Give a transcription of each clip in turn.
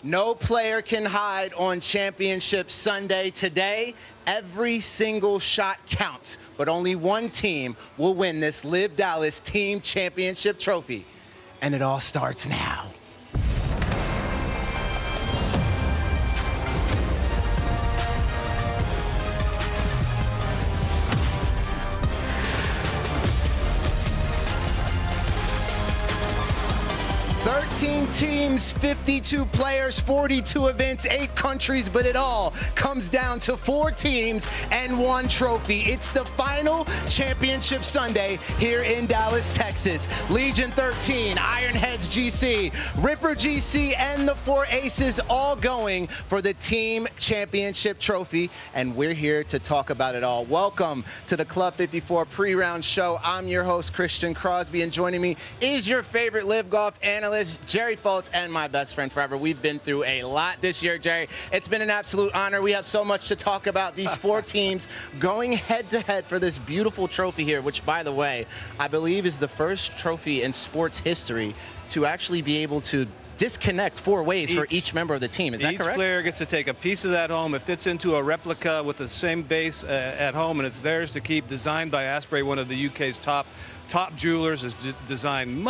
No player can hide on Championship Sunday. Today, every single shot counts, but only one team will win this LIV Dallas Team Championship trophy. And it all starts now. Teams, 52 players, 42 events, 8 countries, but it all comes down to 4 teams and 1 trophy. It's the final Championship Sunday here in Dallas, Texas. Legion 13, Ironheads GC, Ripper GC, and the 4 Aces all going for the Team Championship trophy, and we're here to talk about it all. Welcome to the Club 54 pre-round show. I'm your host, Christian Crosby, and joining me is your favorite LIV golf analyst, Jerry Fultz, and my best friend forever. We've been through a lot this year, Jerry. It's been an absolute honor. We have so much to talk about. These 4 teams going head-to-head for this beautiful trophy here, which, by the way, I believe is the first trophy in sports history to actually be able to disconnect 4 ways for each member of the team. Is that correct? Each player gets to take a piece of that home. It fits into a replica with the same base at home, and it's theirs to keep. Designed by Asprey, one of the UK's top jewelers, has designed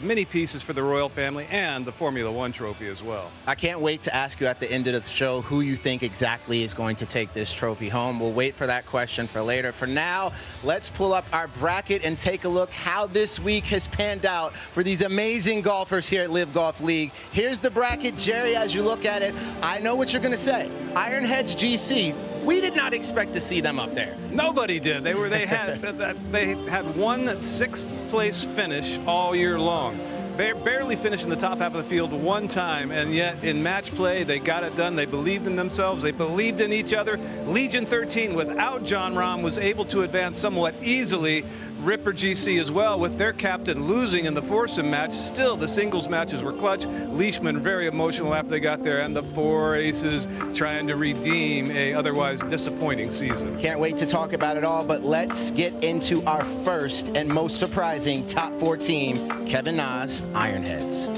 many pieces for the royal family and the Formula One trophy as well. I can't wait to ask you at the end of the show who you think exactly is going to take this trophy home. We'll wait for that question for later. For now, let's pull up our bracket and take a look how this week has panned out for these amazing golfers here at LIV Golf League. Here's the bracket. Jerry, as you look at it, I know what you're going to say. Ironheads GC, we did not expect to see them up there. Nobody did. They had one 6th place finish all year long. Barely finished in the top half of the field one time, and yet in match play they got it done. They believed in themselves. They believed in each other. Legion 13, without John Rahm, was able to advance somewhat easily. Ripper GC as well, with their captain losing in the foursome match. Still, the singles matches were clutch. Leishman very emotional after they got there, and the 4 Aces trying to redeem a otherwise disappointing season. Can't wait to talk about it all, but let's get into our first and most surprising top 4 team, Kevin Na's Ironheads.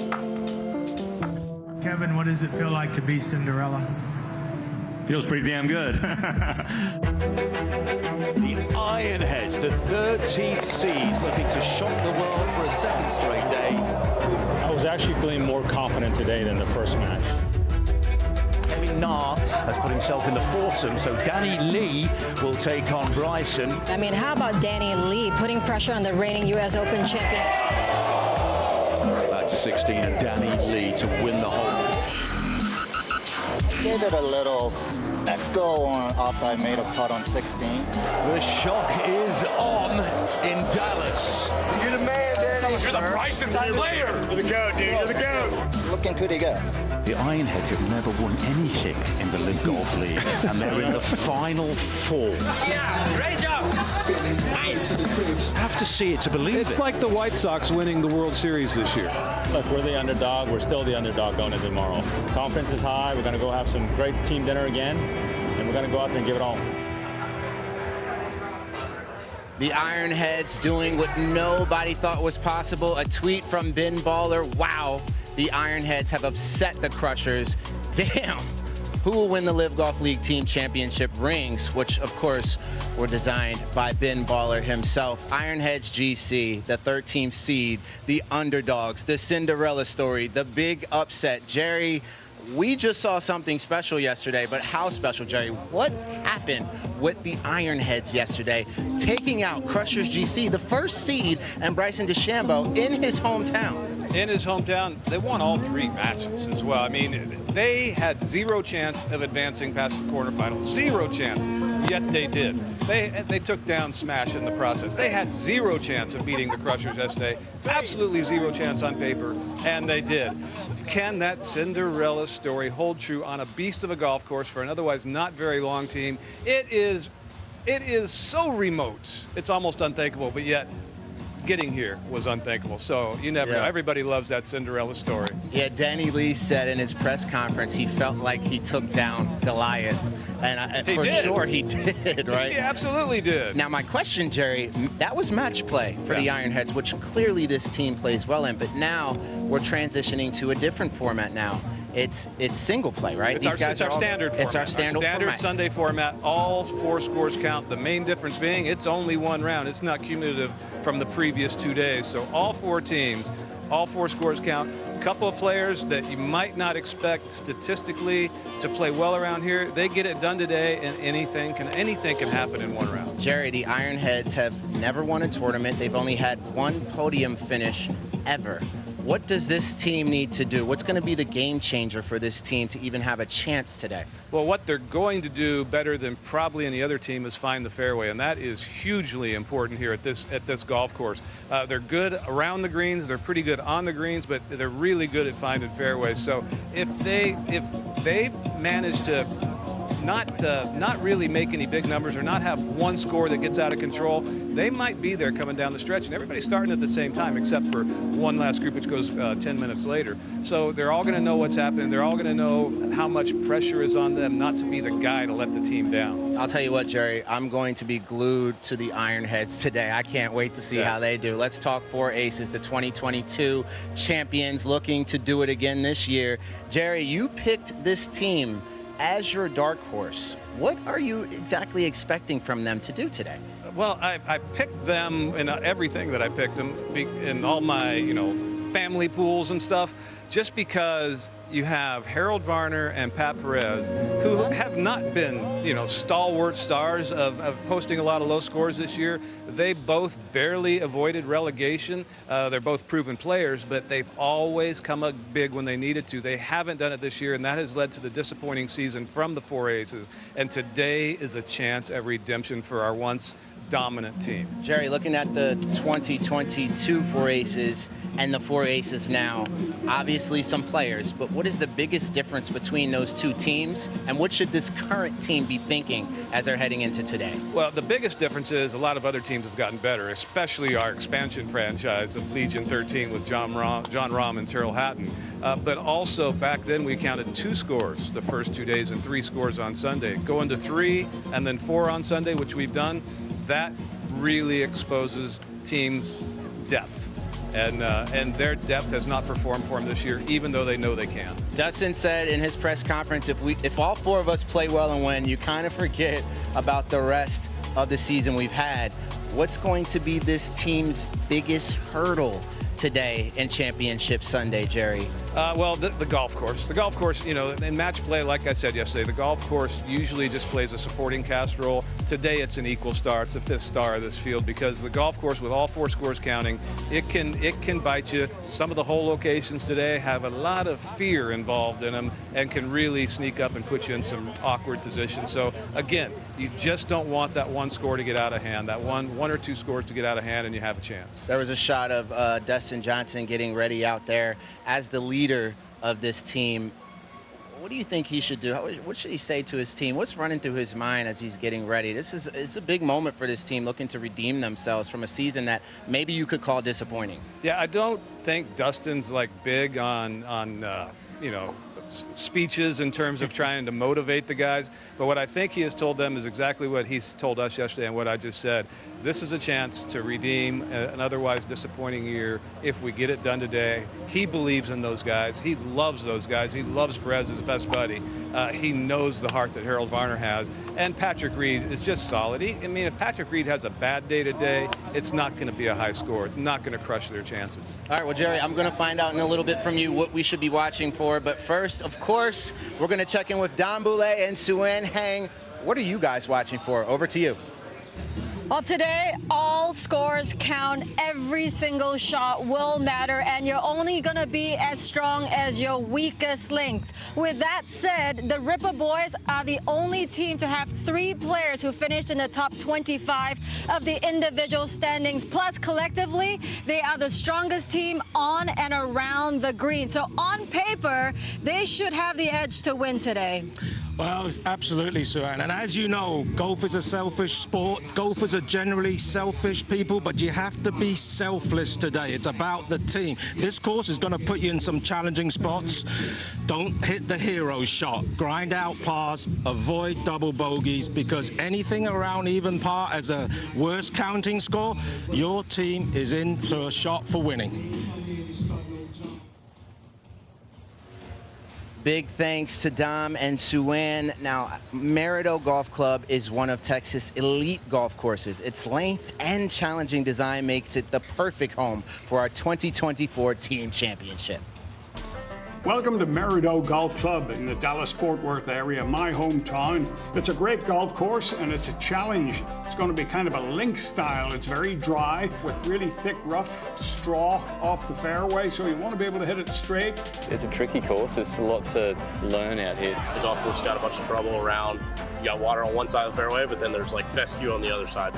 Kevin, what does it feel like to be Cinderella? Feels pretty damn good. The Ironheads, the 13th seeds, looking to shock the world for a 2nd straight day. I was actually feeling more confident today than the first match. Kevin Na has put himself in the foursome, so Danny Lee will take on Bryson. I mean, how about Danny Lee putting pressure on the reigning U.S. Open champion? Back to 16, and Danny Lee to win the hole. Gave it a little, let's go on after I made a putt on 16. The shock is on in Dallas. You're the man, Danny. You're the Bryson player. You're the GOAT, dude. You're the GOAT. Looking pretty good. The Ironheads have never won anything in the LIV Golf League, and they're in the final 4. Yeah, great job. Have to see it to believe it. It's like the White Sox winning the World Series this year. Look, we're the underdog. We're still the underdog going into tomorrow. Confidence is high. We're going to go have some great team dinner again, and we're going to go out there and give it all. The Ironheads doing what nobody thought was possible. A tweet from Ben Baller. Wow, the Ironheads have upset the Crushers. Damn. Who will win the LIV Golf League Team Championship rings, which, of course, were designed by Ben Baller himself. Ironheads GC, the 13th seed, the underdogs, the Cinderella story, the big upset. Jerry, we just saw something special yesterday, but how special, Jerry? What happened with the Ironheads yesterday, taking out Crushers GC, the first seed, and Bryson DeChambeau in his hometown? In his hometown, they won all 3 matches as well. I mean, they had 0 chance of advancing past the quarterfinals. 0 chance, yet they did. They took down Smash in the process. They had 0 chance of beating the Crushers yesterday. Absolutely 0 chance on paper, and they did. Can that Cinderella story hold true on a beast of a golf course for an otherwise not very long team? It is so remote. It's almost unthinkable, but yet getting here was unthinkable. So you never know. Everybody loves that Cinderella story. Yeah, Danny Lee said in his press conference he felt like he took down Goliath. And for sure he did, right? He absolutely did. Now, my question, Jerry, that was match play for the Ironheads, which clearly this team plays well in. But now we're transitioning to a different format now. it's single play, right? It's our standard format. It's our standard Sunday format. All 4 scores count. The main difference being it's only 1 round. It's not cumulative from the previous 2 days. So all 4 teams, all 4 scores count. A couple of players that you might not expect statistically to play well around here, they get it done today, and anything can happen in 1 round. Jerry, the Ironheads have never won a tournament. They've only had 1 podium finish ever. What does this team need to do? What's going to be the game changer for this team to even have a chance today? Well, what they're going to do better than probably any other team is find the fairway, and that is hugely important here at this golf course. They're good around the greens. They're pretty good on the greens, but they're really good at finding fairways. So if they manage to not really make any big numbers or not have 1 score that gets out of control, they might be there coming down the stretch. And everybody's starting at the same time except for one last group, which goes 10 minutes later. So they're all going to know what's happening. They're all going to know how much pressure is on them not to be the guy to let the team down. I'll tell you what, Jerry, I'm going to be glued to the Ironheads today. I can't wait to see how they do. Let's talk 4 aces, the 2022 champions looking to do it again this year. Jerry, you picked this team as your dark horse. What are you exactly expecting from them to do today? Well, I picked them in everything that I picked them in all my, family pools and stuff, just because you have Harold Varner and Pat Perez, who have not been, stalwart stars of posting a lot of low scores this year. They both barely avoided relegation. They're both proven players, but they've always come up big when they needed to. They haven't done it this year, and that has led to the disappointing season from the 4 aces. And today is a chance at redemption for our once dominant team. Jerry, looking at the 2022 4 aces and the 4 aces now, obviously some players, but what is the biggest difference between those 2 teams, and what should this current team be thinking as they're heading into today? Well, the biggest difference is a lot of other teams have gotten better, especially our expansion franchise of Legion 13 with John Rahm and Tyrrell Hatton. But also back then we counted 2 scores the first 2 days and 3 scores on Sunday. Going to 3 and then 4 on Sunday, which we've done, that really exposes teams' depth. And their depth has not performed for them this year, even though they know they can. Dustin said in his press conference, if all 4 of us play well and win, you kind of forget about the rest of the season we've had. What's going to be this team's biggest hurdle today in Championship Sunday, Jerry? Well, the golf course. The golf course, in match play, like I said yesterday, the golf course usually just plays a supporting cast role. Today it's an equal star. It's the 5th star of this field because the golf course, with all 4 scores counting, it can bite you. Some of the hole locations today have a lot of fear involved in them and can really sneak up and put you in some awkward positions. So again, you just don't want that 1 score to get out of hand, that one or 2 scores to get out of hand, and you have a chance. There was a shot of Dustin Johnson getting ready out there as the leader of this team. What do you think he should do? What should he say to his team? What's running through his mind as he's getting ready? It's a big moment for this team, looking to redeem themselves from a season that maybe you could call disappointing. Yeah, I don't think Dustin's big on speeches in terms of trying to motivate the guys, but what I think he has told them is exactly what he's told us yesterday and what I just said. This is a chance to redeem an otherwise disappointing year if we get it done today. He believes in those guys. He loves those guys. He loves Perez, his best buddy. He knows the heart that Harold Varner has. And Patrick Reed is just solid. If Patrick Reed has a bad day today, it's not going to be a high score. It's not going to crush their chances. All right, well, Jerry, I'm going to find out in a little bit from you what we should be watching for. But first, of course, we're going to check in with Don Boulay and Suen Hang. What are you guys watching for? Over to you. Well, today, all scores count. Every single shot will matter, and you're only going to be as strong as your weakest link. With that said, the Ripper Boys are the only team to have 3 players who finished in the top 25 of the individual standings. Plus, collectively, they are the strongest team on and around the green. So on paper, they should have the edge to win today. Well, absolutely, Suen. And as you know, golf is a selfish sport. Golfers are generally selfish people, but you have to be selfless today. It's about the team. This course is going to put you in some challenging spots. Don't hit the hero shot. Grind out pars. Avoid double bogeys, because anything around even par as a worst counting score, your team is in for a shot for winning. Big thanks to Dom and Suan. Now, Maridoe Golf Club is one of Texas' elite golf courses. Its length and challenging design makes it the perfect home for our 2024 Team Championship. Welcome to Maridoe Golf Club in the Dallas-Fort Worth area, my hometown. It's a great golf course and it's a challenge. It's going to be kind of a link style. It's very dry with really thick, rough straw off the fairway, so you want to be able to hit it straight. It's a tricky course. There's a lot to learn out here. It's a golf course got a bunch of trouble around. You got water on one side of the fairway, but then there's like fescue on the other side.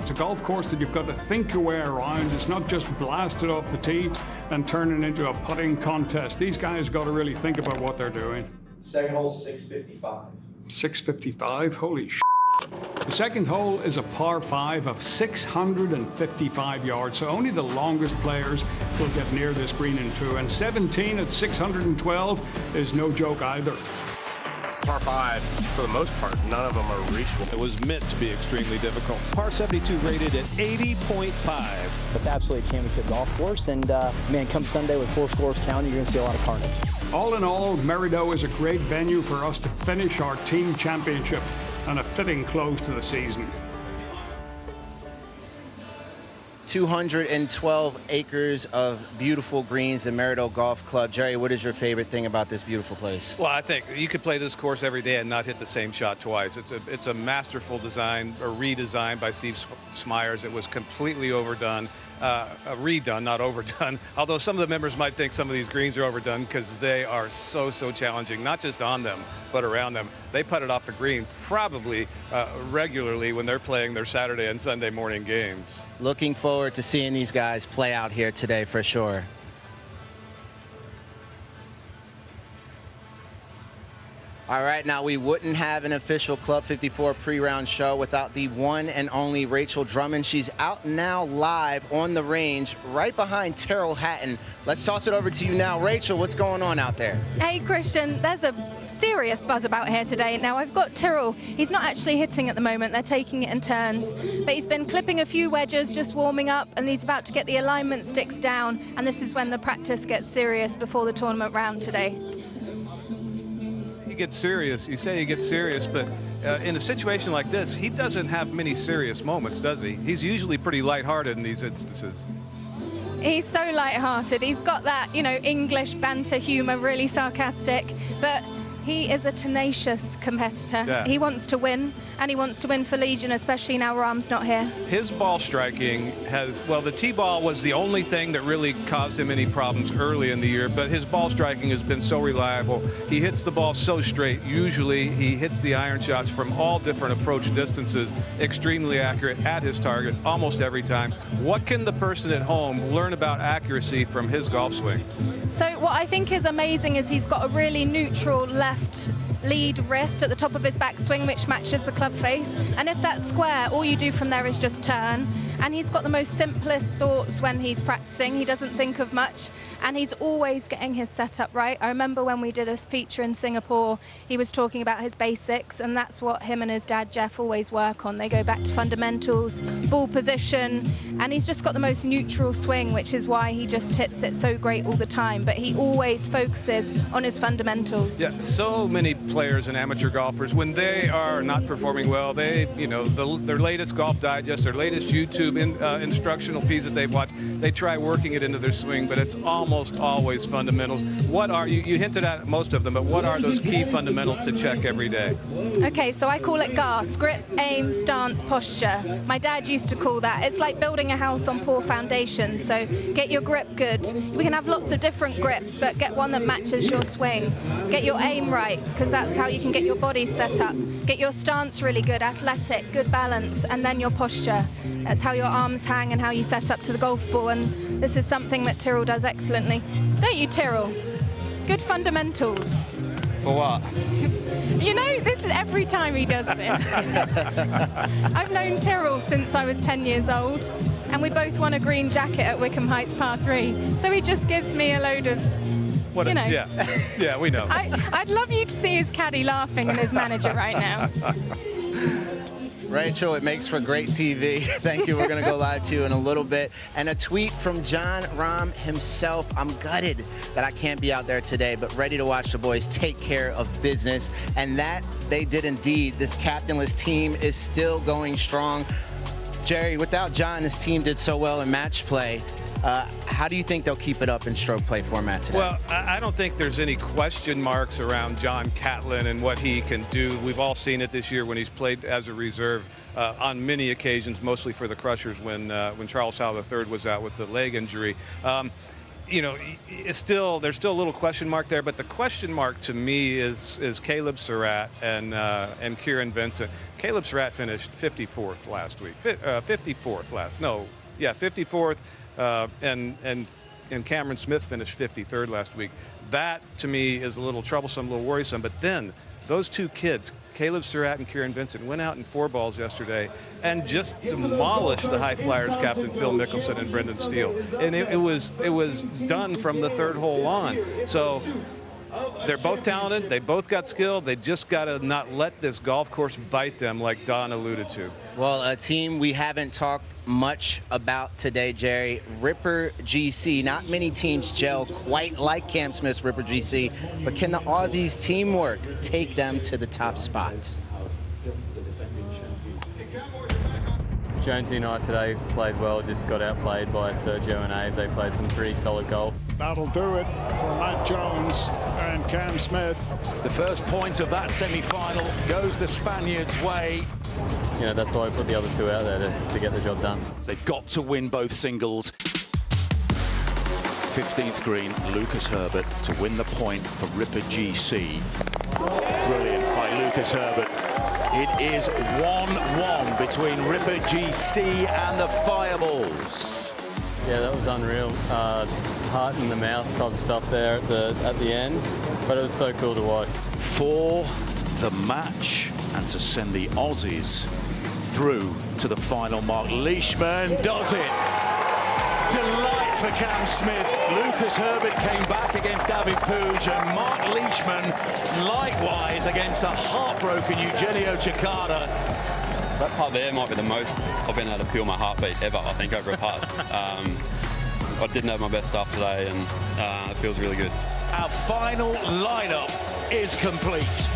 It's a golf course that you've got to think your way around. It's not just blasted off the tee and turning into a putting contest. These guys got to really think about what they're doing. Second hole, 655. 655? Holy sh**. The second hole is a par 5 of 655 yards, so only the longest players will get near this green in 2. And 17 at 612 is no joke either. Par 5s, for the most part, none of them are reachable. It was meant to be extremely difficult. Par 72 rated at 80.5. It's absolutely a championship golf course, and man, come Sunday with 4 scores counting, you're going to see a lot of carnage. All in all, Maridoe is a great venue for us to finish our team championship and a fitting close to the season. 212 acres of beautiful greens in Maridoe Golf Club. Jerry, what is your favorite thing about this beautiful place? Well, I think you could play this course every day and not hit the same shot twice. It's a masterful design, a redesign by Steve Smyers. It was completely overdone. Redone, not overdone, although some of the members might think some of these greens are overdone because they are so challenging, not just on them, but around them. They putt it off the green probably regularly when they're playing their Saturday and Sunday morning games. Looking forward to seeing these guys play out here today for sure. All right, now we wouldn't have an official Club 54 pre-round show without the one and only Rachel Drummond. She's out now live on the range right behind Terrell Hatton. Let's toss it over to you now. Rachel, what's going on out there? Hey, Christian, there's a serious buzz about here today. Now, I've got Tyrrell. He's not actually hitting at the moment. They're taking it in turns. But he's been clipping a few wedges, just warming up, and he's about to get the alignment sticks down. And this is when the practice gets serious before the tournament round today. He gets serious. You say he gets serious, but in a situation like this, he doesn't have many serious moments, does he? He's usually pretty lighthearted in these instances. He's so lighthearted. He's got that, you know, English banter humor, really sarcastic, but he is a tenacious competitor. Yeah. He wants to win, and he wants to win for Legion, especially now Rahm's not here. His ball striking has, well, the tee ball was the only thing that really caused him any problems early in the year, but his ball striking has been so reliable. He hits the ball so straight. Usually he hits the iron shots from all different approach distances, extremely accurate at his target almost every time. What can the person at home learn about accuracy from his golf swing? So what I think is amazing is he's got a really neutral left lead wrist at the top of his backswing, which matches the club face. And if that's square, all you do from there is just turn. And he's got the most simplest thoughts when he's practicing. He doesn't think of much, and he's always getting his setup right. I remember when we did a feature in Singapore, he was talking about his basics, and that's what him and his dad, Jeff, always work on. They go back to fundamentals, ball position, and he's just got the most neutral swing, which is why he just hits it so great all the time. But he always focuses on his fundamentals. Yeah, so many players and amateur golfers, when they are not performing well, they, you know, their latest Golf Digest, their latest YouTube instructional piece that they've watched, they try working it into their swing, but it's almost always fundamentals. What are, you hinted at most of them, but what are those key fundamentals to check every day? Okay, so I call it GAS, grip, aim, stance, posture. My dad used to call that. It's like building a house on poor foundation, so get your grip good. We can have lots of different grips, but get one that matches your swing. Get your aim right, because that's how you can get your body set up. Get your stance really good, athletic, good balance, and then your posture. That's how your arms hang and how you set up to the golf ball, and this is something that Tyrrell does excellently. Don't you, Tyrrell? Good fundamentals. For what? You know, this is every time he does this. I've known Tyrrell since I was 10 years old, and we both won a green jacket at Wickham Heights Par 3, so he just gives me a load of, what you know. Yeah, we know. I'd love you to see his caddy laughing and his manager right now. Rachel, it makes for great TV. Thank you. We're going to go live to you in a little bit. And a tweet from John Rahm himself. I'm gutted that I can't be out there today, but ready to watch the boys take care of business. And that they did indeed. This captainless team is still going strong. Jerry, without John, this team did so well in match play. How do you think they'll keep it up in stroke play format today? Well, I don't think there's any question marks around John Catlin and what he can do. We've all seen it this year when he's played as a reserve on many occasions, mostly for the Crushers when Charles Howell III was out with the leg injury. You know, there's still a little question mark there, but the question mark to me is Caleb Surratt and Kieran Vincent. Caleb Surratt finished 54th last week. 54th. And Cameron Smith finished 53rd last week. That, to me, is a little troublesome, a little worrisome. But then those two kids, Caleb Surratt and Kieran Vincent, went out in 4 balls yesterday and just demolished the High Flyers captain Phil Mickelson and Brendan Steele. And it was done from the 3rd hole on. So they're both talented. They both got skill. They just got to not let this golf course bite them, like Don alluded to. Well, a team we haven't talked much about today, Jerry, Ripper GC. Not many teams gel quite like Cam Smith's Ripper GC, but can the Aussies' teamwork take them to the top spot? Jonesy and I today played well, just got outplayed by Sergio and Abe. They played some pretty solid golf. That'll do it for Matt Jones and Cam Smith. The first point of that semi-final goes the Spaniards' way. You know, that's why we put the other two out there to get the job done. They've got to win both singles. 15th green, Lucas Herbert to win the point for Ripper GC. Brilliant by Lucas Herbert. It is 1-1 between Ripper GC and the Fireballs. Yeah, that was unreal. Heart in the mouth type of stuff there at the end, but it was so cool to watch. For the match and to send the Aussies through to the final mark. Leishman does it. Delight for Cam Smith. Lucas Herbert came back against David Puig, and Mark Leishman likewise against a heartbroken Eugenio Cicada. That putt there might be the most I've been able to feel my heartbeat ever, I think, over a putt. I didn't have my best stuff today, and it feels really good. Our final lineup is complete.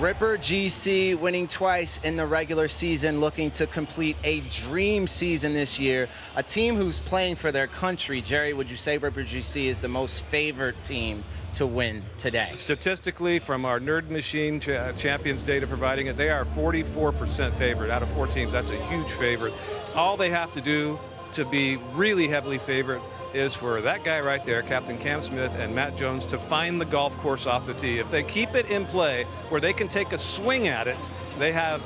Ripper GC winning twice in the regular season, looking to complete a dream season this year. A team who's playing for their country. Jerry, would you say Ripper GC is the most favored team to win today? Statistically, from our Nerd Machine Champions data providing it, they are 44% favored out of 4 teams. That's a huge favorite. All they have to do to be really heavily favored is for that guy right there, Captain Cam Smith and Matt Jones, to find the golf course off the tee. If they keep it in play where they can take a swing at it, they have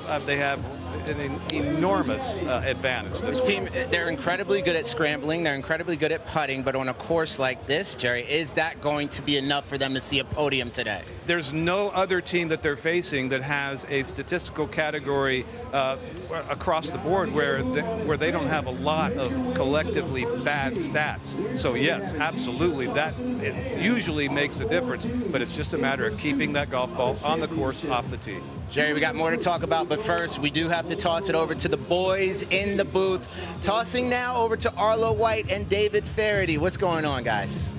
an enormous advantage. This team, they're incredibly good at scrambling, they're incredibly good at putting, but on a course like this, Jerry, is that going to be enough for them to see a podium today? There's no other team that they're facing that has a statistical category across the board where they don't have a lot of collectively bad stats. So yes, absolutely, it usually makes a difference, but it's just a matter of keeping that golf ball on the course off the tee. Jerry, we got more to talk about, but first we do have to toss it over to the boys in the booth. Tossing now over to Arlo White and David Faraday. What's going on, guys?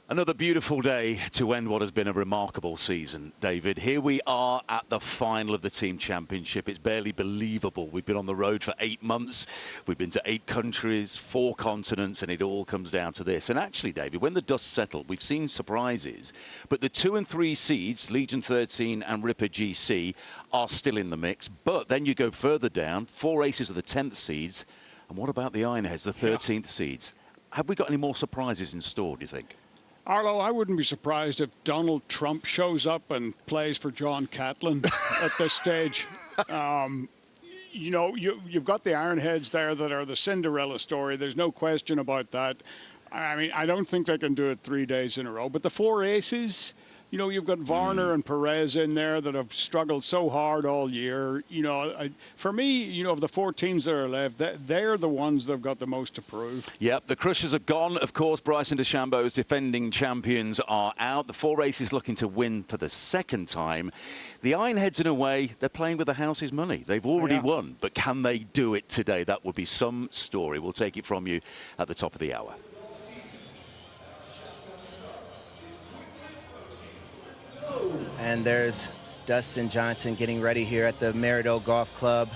Another beautiful day to end what has been a remarkable season, David. Here we are at the final of the Team Championship. It's barely believable. We've been on the road for 8 months. We've been to 8 countries, 4 continents, and it all comes down to this. And actually, David, when the dust settled, we've seen surprises. But the 2 and 3 seeds, Legion 13 and Ripper GC, are still in the mix. But then you go further down, 4 aces of the 10th seeds. And what about the Ironheads, the 13th seeds? Have we got any more surprises in store, do you think? Arlo, I wouldn't be surprised if Donald Trump shows up and plays for John Catlin at this stage. You know, you've got the Ironheads there that are the Cinderella story. There's no question about that. I mean, I don't think they can do it 3 days in a row. But the 4 aces, you know, you've got Varner and Perez in there that have struggled so hard all year. You know, for me, you know, of the 4 teams that are left, they're the ones that have got the most to prove. Yep, the Crushers are gone. Of course, Bryson DeChambeau's defending champions are out. The 4 aces looking to win for the 2nd time. The Ironheads, in a way, they're playing with the house's money. They've already won, but can they do it today? That would be some story. We'll take it from you at the top of the hour. And there's Dustin Johnson getting ready here at the Maridoe Golf Club,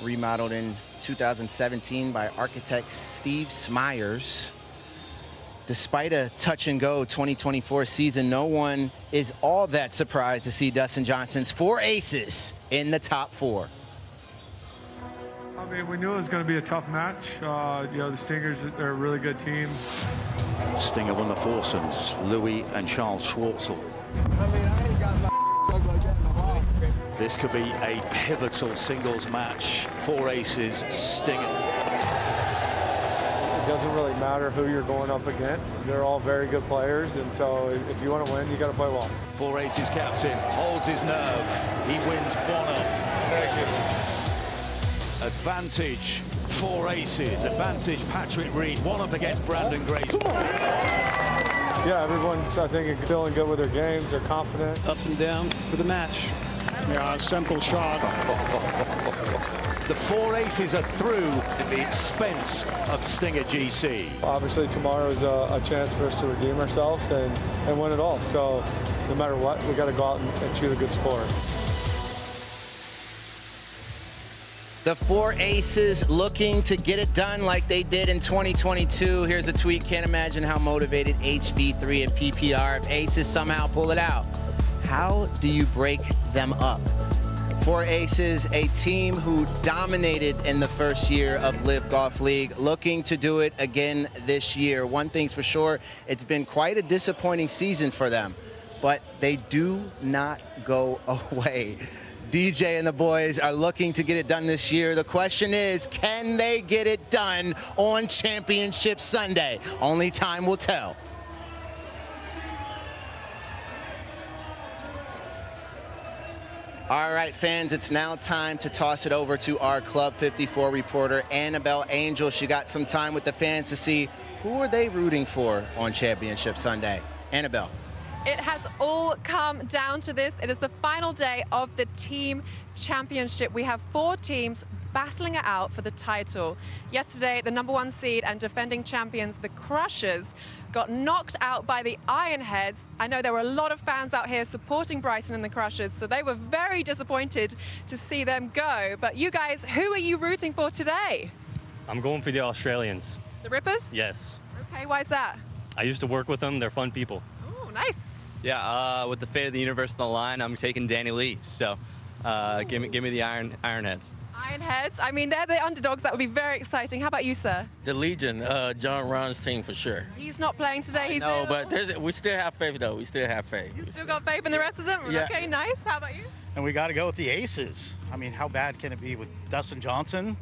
remodeled in 2017 by architect Steve Smyers. Despite a touch-and-go 2024 season, no one is all that surprised to see Dustin Johnson's 4 aces in the top 4. I mean, we knew it was going to be a tough match. You know, the Stingers are a really good team. Stinger won the foursomes. Louis and Charles Schwartzel. This could be a pivotal singles match. 4 aces, Stinger. It doesn't really matter who you're going up against. They're all very good players, and so if you want to win, you got to play well. 4 aces captain holds his nerve. He wins 1 up. Thank you. Advantage, 4 aces. Advantage, Patrick Reed. 1 up against Brandon Grace. Yeah, everyone's, I think, feeling good with their games. They're confident. Up and down for the match. Yeah, simple shot. The 4 aces are through at the expense of Stinger GC. Obviously, tomorrow is a chance for us to redeem ourselves and win it all. So no matter what, we got to go out and shoot a good score. The 4 aces looking to get it done like they did in 2022. Here's a tweet. Can't imagine how motivated HV3 and PPR if aces somehow pull it out. How do you break them up? 4 aces, a team who dominated in the first year of LIV Golf League, looking to do it again this year. One thing's for sure, it's been quite a disappointing season for them, but they do not go away. DJ and the boys are looking to get it done this year. The question is, can they get it done on Championship Sunday? Only time will tell. All right, fans, it's now time to toss it over to our Club 54 reporter, Annabelle Angel. She got some time with the fans to see who are they rooting for on Championship Sunday. Annabelle. It has all come down to this. It is the final day of the team championship. We have 4 teams battling it out for the title. Yesterday, the #1 seed and defending champions, the Crushers, got knocked out by the Ironheads. I know there were a lot of fans out here supporting Bryson and the Crushers, so they were very disappointed to see them go. But you guys, who are you rooting for today? I'm going for the Australians. The Rippers? Yes. Okay, why is that? I used to work with them. They're fun people. Oh, nice. Yeah, with the fate of the universe on the line, I'm taking Danny Lee. So give me the Ironheads. Ironheads, I mean, they're the underdogs. That would be very exciting. How about you, sir? The Legion, John Ron's team for sure. He's not playing today. No, but we still have faith, though. We still have faith. You still got faith in the rest of them? Yeah. Okay, nice. How about you? And we got to go with the aces. I mean, how bad can it be with Dustin Johnson?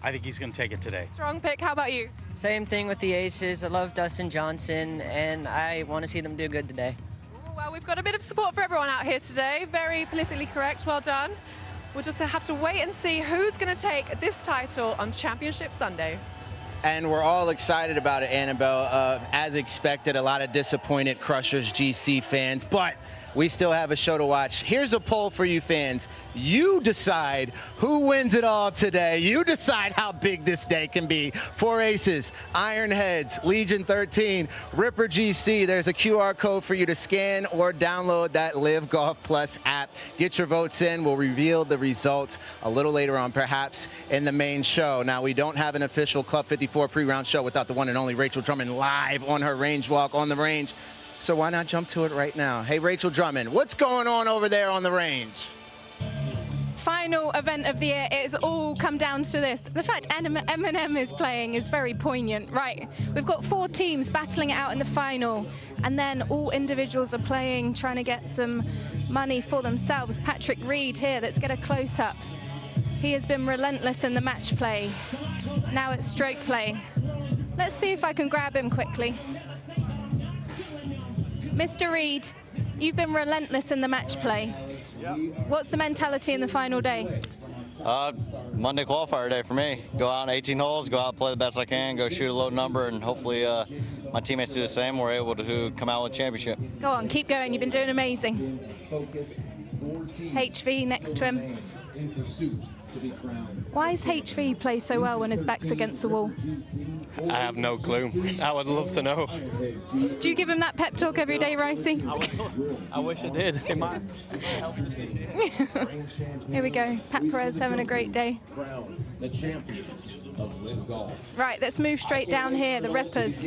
I think he's going to take it today. Strong pick. How about you? Same thing with the aces. I love Dustin Johnson, and I want to see them do good today. Well, we've got a bit of support for everyone out here today. Very politically correct. Well done. We'll just have to wait and see who's going to take this title on Championship Sunday. And we're all excited about it, Annabelle. As expected, a lot of disappointed Crushers GC fans, but we still have a show to watch. Here's a poll for you fans. You decide who wins it all today. You decide how big this day can be. 4 aces, Ironheads, Legion 13, Ripper GC. There's a QR code for you to scan or download that LIV Golf Plus app. Get your votes in. We'll reveal the results a little later on, perhaps in the main show. Now, we don't have an official Club 54 pre-round show without the one and only Rachel Drummond live on her range walk on the range. So why not jump to it right now? Hey, Rachel Drummond, what's going on over there on the range? Final event of the year. It's all come down to this. The fact Eminem is playing is very poignant, right? We've got 4 teams battling it out in the final, and then all individuals are playing, trying to get some money for themselves. Patrick Reed here, let's get a close-up. He has been relentless in the match play. Now it's stroke play. Let's see if I can grab him quickly. Mr. Reed, you've been relentless in the match play. What's the mentality in the final day? Monday qualifier day for me. Go out in 18 holes, go out, play the best I can, go shoot a low number, and hopefully my teammates do the same. We're able to come out with a championship. Go on, keep going. You've been doing amazing. HV next to him. Why does HV play so well when his back's against the wall? I have no clue. I would love to know. Do you give him that pep talk every day, Ricey? I wish I did. It might help me this year. Here we go. Pat Perez having a great day. The champions of LIV Golf. Right, let's move straight down here. The Rippers.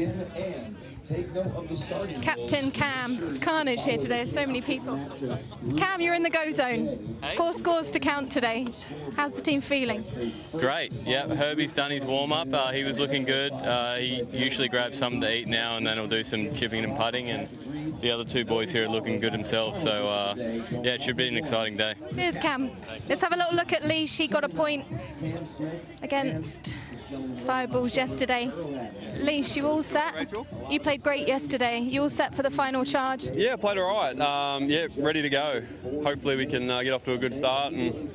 Take note of the starting Captain Cam. It's carnage here today. There's so many people. Cam, you're in the go zone. 4 scores to count today. How's the team feeling? Great. Yeah, Herbie's done his warm-up. He was looking good. He usually grabs something to eat now, and then he'll do some chipping and putting. And the other 2 boys here are looking good themselves. So, yeah, it should be an exciting day. Cheers, Cam. Let's have a little look at Leash. He got a point against Fireballs yesterday. Leash, you all set? You played great yesterday. You all set for the final charge? Yeah, played all right. Yeah, ready to go. Hopefully we can get off to a good start, and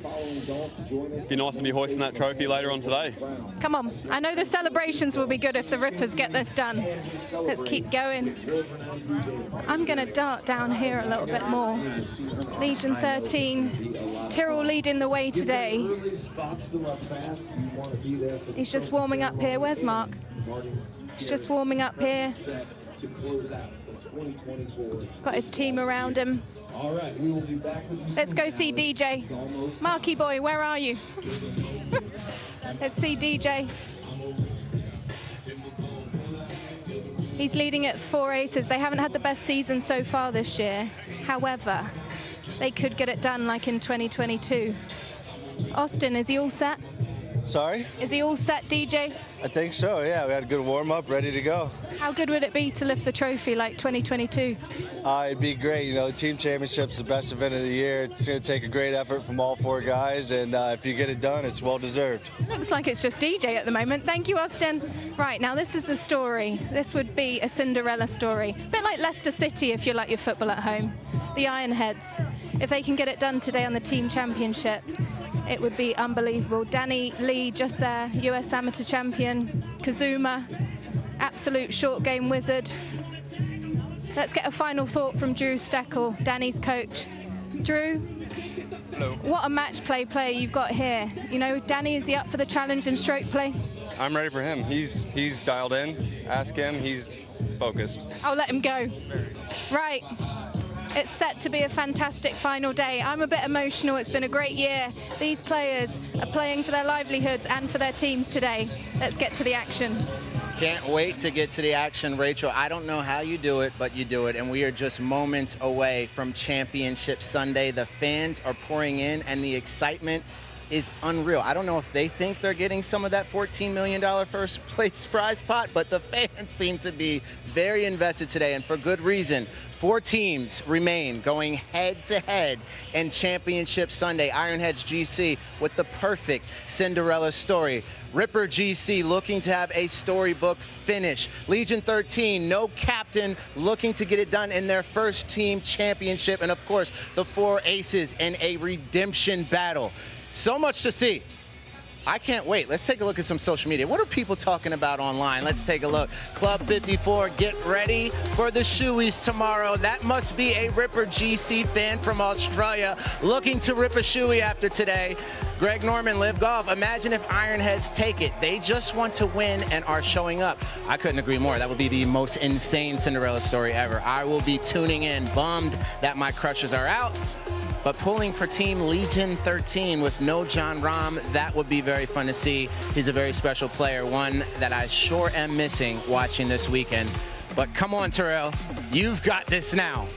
it'd be nice to be hoisting that trophy later on today. Come on. I know the celebrations will be good if the Rippers get this done. Let's keep going. I'm going to dart down here a little bit more. Legion 13. Tyrrell leading the way today. He's just warming up here. Where's Mark? He's just warming up here. Got his team around him. Let's go see DJ. Marky boy, where are you? Let's see DJ. He's leading at 4 aces. They haven't had the best season so far this year. However, they could get it done like in 2022. Austin, is he all set? Sorry? Is he all set, DJ? I think so, yeah. We had a good warm-up, ready to go. How good would it be to lift the trophy like 2022? It'd be great. You know, the team championship's the best event of the year. It's going to take a great effort from all 4 guys, and if you get it done, it's well-deserved. Looks like it's just DJ at the moment. Thank you, Austin. Right, now this is the story. This would be a Cinderella story. A bit like Leicester City if you like your football at home. The Ironheads. If they can get it done today on the team championship, it would be unbelievable. Danny Lee just there, US amateur champion. Kazuma, absolute short game wizard. Let's get a final thought from Drew Steckel, Danny's coach. Drew, hello. What a match play player you've got here. You know, Danny, is he up for the challenge in stroke play? I'm ready for him. He's dialed in. Ask him. He's focused. I'll let him go. Right. It's set to be a fantastic final day. I'm a bit emotional. It's been a great year. These players are playing for their livelihoods and for their teams today. Let's get to the action. Can't wait to get to the action, Rachel. I don't know how you do it, but you do it. And we are just moments away from Championship Sunday. The fans are pouring in, and the excitement is unreal. I don't know if they think they're getting some of that $14 million first place prize pot, but the fans seem to be very invested today, and for good reason. 4 teams remain going head-to-head in Championship Sunday. Ironheads GC with the perfect Cinderella story. Ripper GC looking to have a storybook finish. Legion 13, no captain, looking to get it done in their first team championship. And of course, the 4 aces in a redemption battle. So much to see. I can't wait. Let's take a look at some social media. What are people talking about online? Let's take a look. Club 54, get ready for the shoeies tomorrow. That must be a Ripper GC fan from Australia looking to rip a shoey after today. Greg Norman, LIV Golf. Imagine if Ironheads take it. They just want to win and are showing up. I couldn't agree more. That would be the most insane Cinderella story ever. I will be tuning in, bummed that my crushes are out. But pulling for Team Legion 13 with no John Rahm, that would be very fun to see. He's a very special player, one that I sure am missing watching this weekend. But come on, Terrell, you've got this now.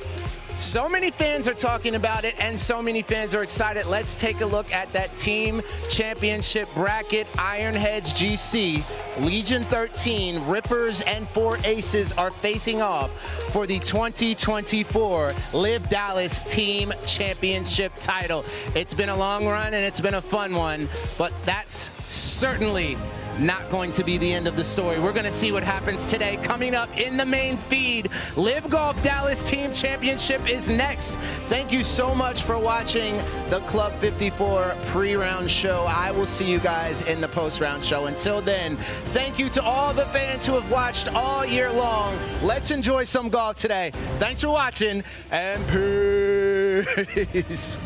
So many fans are talking about it, and so many fans are excited. Let's take a look at that team championship bracket. Ironheads GC, Legion 13, Rippers, and 4 Aces are facing off for the 2024 LIV Dallas Team Championship title. It's been a long run, and it's been a fun one, but that's certainly not going to be the end of the story. We're going to see what happens today. Coming up in the main feed, LIV Golf Dallas Team Championship is next. Thank you so much for watching the Club 54 pre-round show. I will see you guys in the post-round show. Until then, thank you to all the fans who have watched all year long. Let's enjoy some golf today. Thanks for watching, and peace.